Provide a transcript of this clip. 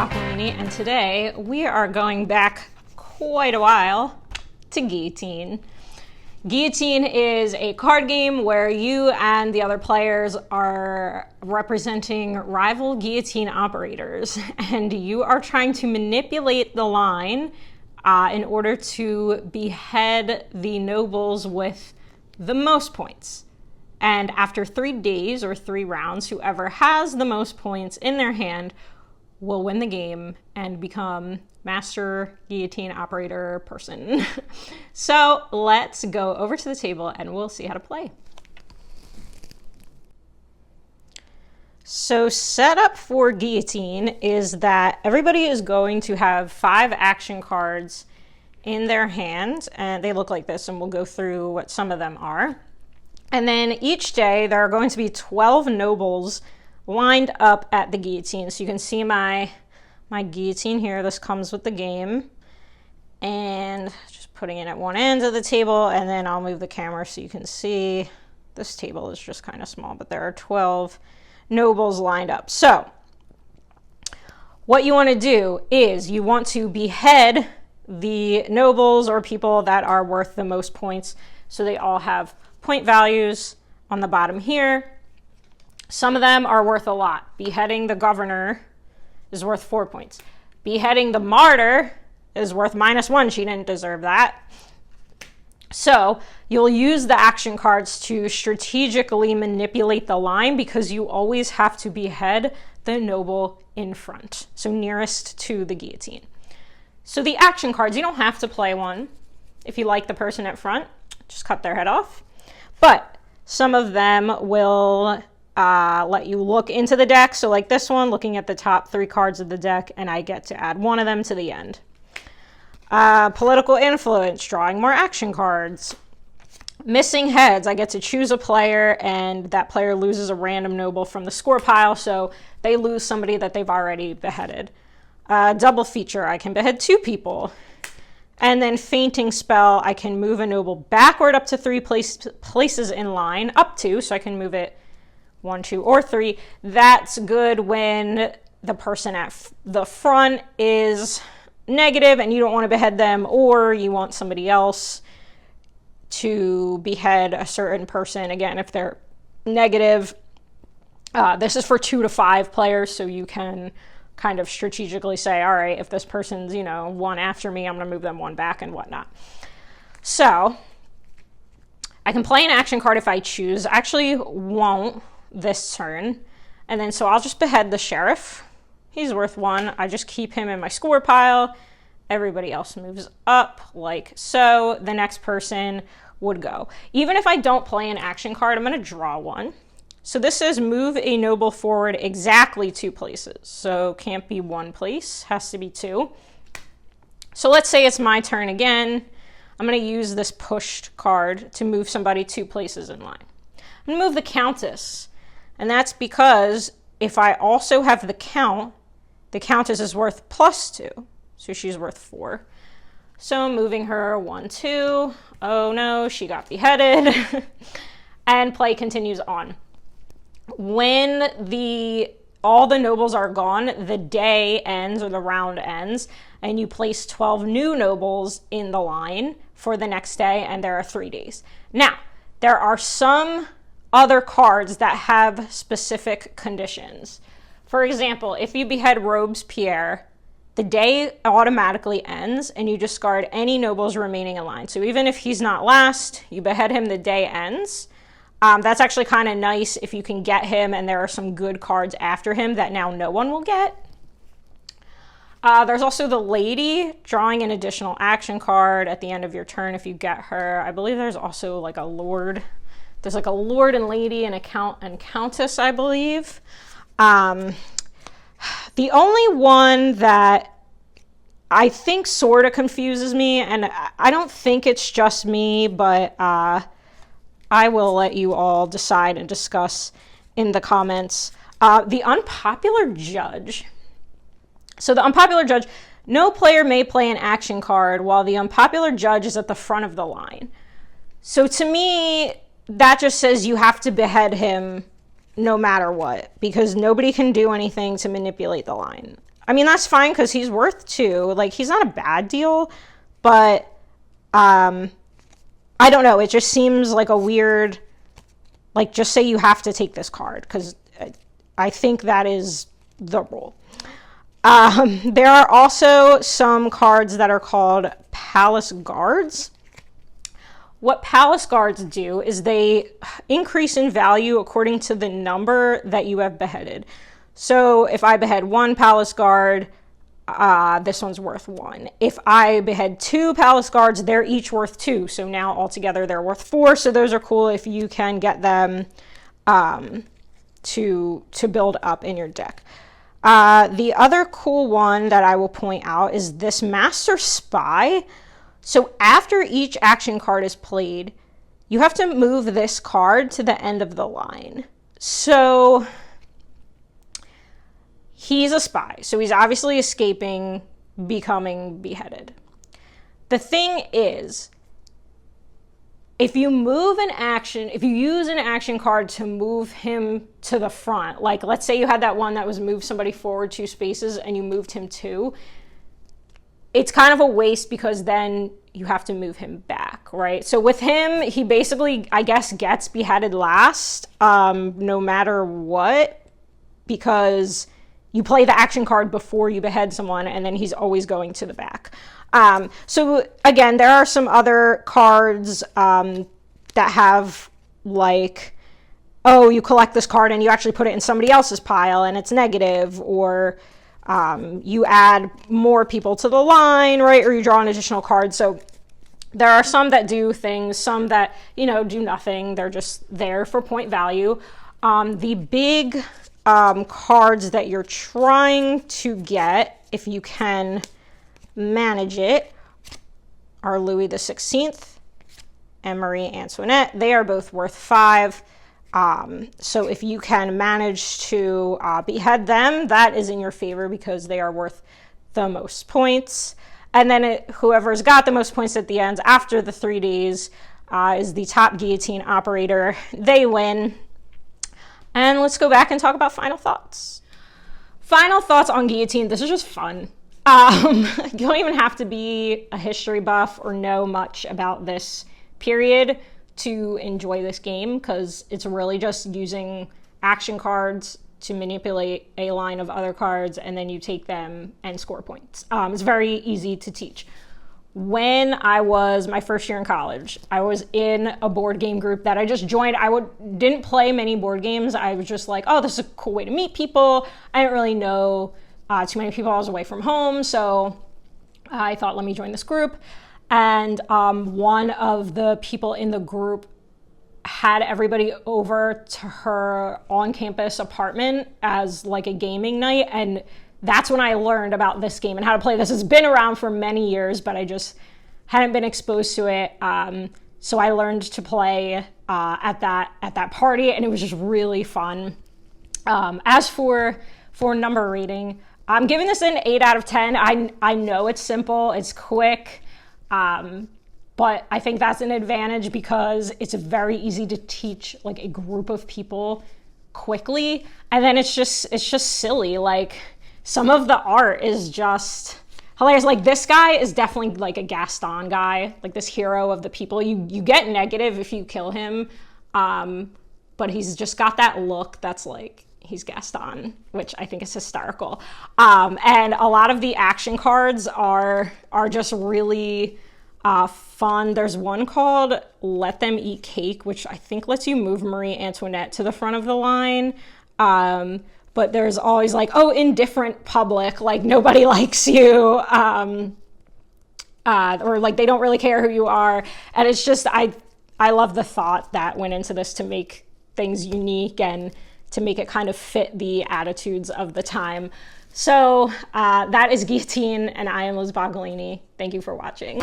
Boccolini, and today we are going back quite a while to Guillotine. Guillotine is a card game where you and the other players are representing rival guillotine operators, and you are trying to manipulate the line in order to behead the nobles with the most points. And after 3 days or 3 rounds, whoever has the most points in their hand will win the game and become master guillotine operator person. So let's go over to the table and we'll see how to play. So set up for Guillotine is that everybody is going to have 5 action cards in their hand, and they look like this, and we'll go through what some of them are. And then each day there are going to be 12 nobles lined up at the guillotine. So you can see my guillotine here. This comes with the game. And just putting it at one end of the table, and then I'll move the camera so you can see. This table is just kind of small, but there are 12 nobles lined up. So what you want to do is you want to behead the nobles or people that are worth the most points. So they all have point values on the bottom here. Some of them are worth a lot. Beheading the governor is worth 4 points. Beheading the martyr is worth -1. She didn't deserve that. So you'll use the action cards to strategically manipulate the line, because you always have to behead the noble in front, so nearest to the guillotine. So the action cards, you don't have to play one. If you like the person at front, just cut their head off. But some of them will let you look into the deck. So like this one, looking at the top 3 cards of the deck, and I get to add one of them to the end. Political influence, drawing more action cards. Missing heads, I get to choose a player, and that player loses a random noble from the score pile, so they lose somebody that they've already beheaded. Double feature, I can behead 2 people. And then fainting spell, I can move a noble backward up to 3 places in line, up to, so I can move it 1, 2, or 3. That's good when the person at the front is negative and you don't want to behead them, or you want somebody else to behead a certain person. Again, if they're negative, this is for 2 to 5 players, so you can kind of strategically say, all right, if this person's, 1 after me, I'm going to move them 1 back and whatnot. So I can play an action card if I choose. I actually won't this turn. And then so I'll just behead the sheriff. He's worth 1. I just keep him in my score pile. Everybody else moves up like so. The next person would go. Even if I don't play an action card, I'm going to draw 1. So this says move a noble forward exactly 2 places. So can't be 1 place, has to be 2. So let's say it's my turn again. I'm going to use this pushed card to move somebody 2 places in line. I'm going to move the countess. And that's because if I also have the countess is worth +2. So she's worth 4. So I'm moving her 1, 2. Oh no, she got beheaded. And play continues on. When all the nobles are gone, the day ends, or the round ends, and you place 12 new nobles in the line for the next day, and there are 3 days. Now, there are some other cards that have specific conditions. For example, if you behead Robespierre, the day automatically ends, and you discard any nobles remaining in line. So even if he's not last, you behead him, the day ends. That's actually kind of nice if you can get him and there are some good cards after him that now no one will get. There's also the lady, drawing an additional action card at the end of your turn if you get her. I believe there's also like a lord. There's like a lord and lady and a count and countess, I believe. The only one that I think sort of confuses me, and I don't think it's just me, but I will let you all decide and discuss in the comments. The unpopular judge. So the unpopular judge, no player may play an action card while the unpopular judge is at the front of the line. So to me, that just says you have to behead him no matter what, because nobody can do anything to manipulate the line. I mean, that's fine because he's worth 2. Like, he's not a bad deal, but I don't know. It just seems like a weird, like, just say you have to take this card, because I think that is the rule. There are also some cards that are called Palace Guards. What Palace Guards do is they increase in value according to the number that you have beheaded. So if I behead 1 Palace Guard, this one's worth 1. If I behead 2 Palace Guards, they're each worth 2. So now altogether they're worth 4. So those are cool if you can get them to build up in your deck. The other cool one that I will point out is this Master Spy. So after each action card is played, you have to move this card to the end of the line. So he's a spy. So he's obviously escaping becoming beheaded. The thing is, if you use an action card to move him to the front, like let's say you had that one that was move somebody forward 2 spaces and you moved him 2, it's kind of a waste because then you have to move him back, right? So with him, he basically, I guess, gets beheaded last, no matter what, because you play the action card before you behead someone, and then he's always going to the back. So again, there are some other cards that have like, oh, you collect this card and you actually put it in somebody else's pile and it's negative, or you add more people to the line, right? Or you draw an additional card. So there are some that do things, some that, do nothing. They're just there for point value. The big cards that you're trying to get, if you can manage it, are Louis XVI and Marie Antoinette. They are both worth 5. So if you can manage to behead them, that is in your favor because they are worth the most points. And then whoever's got the most points at the end after the 3 days is the top guillotine operator. They win. And let's go back and talk about final thoughts. Final thoughts on guillotine. This is just fun. You don't even have to be a history buff or know much about this period to enjoy this game, because it's really just using action cards to manipulate a line of other cards, and then you take them and score points. It's very easy to teach. When I was my first year in college, I was in a board game group that I just joined. Didn't play many board games. I was just like, oh, this is a cool way to meet people. I didn't really know too many people. I was away from home, so I thought, let me join this group. And one of the people in the group had everybody over to her on-campus apartment as like a gaming night, and that's when I learned about this game and how to play this. It's been around for many years, but I just hadn't been exposed to it. So I learned to play at that party, and it was just really fun. As for number rating, I'm giving this an 8 out of 10. I know it's simple, it's quick, but I think that's an advantage because it's very easy to teach like a group of people quickly, and then it's just silly. Like, some of the art is just hilarious. Like, this guy is definitely like a Gaston guy, like this hero of the people. You get negative if you kill him, but he's just got that look that's like he's Gaston, which I think is hysterical. And a lot of the action cards are just really fun. There's one called Let Them Eat Cake, which I think lets you move Marie Antoinette to the front of the line. But there's always like, oh, indifferent public, like nobody likes you, or like they don't really care who you are. And it's just, I love the thought that went into this to make things unique and to make it kind of fit the attitudes of the time. So that is Guillotine, and I am Liz Boccolini. Thank you for watching.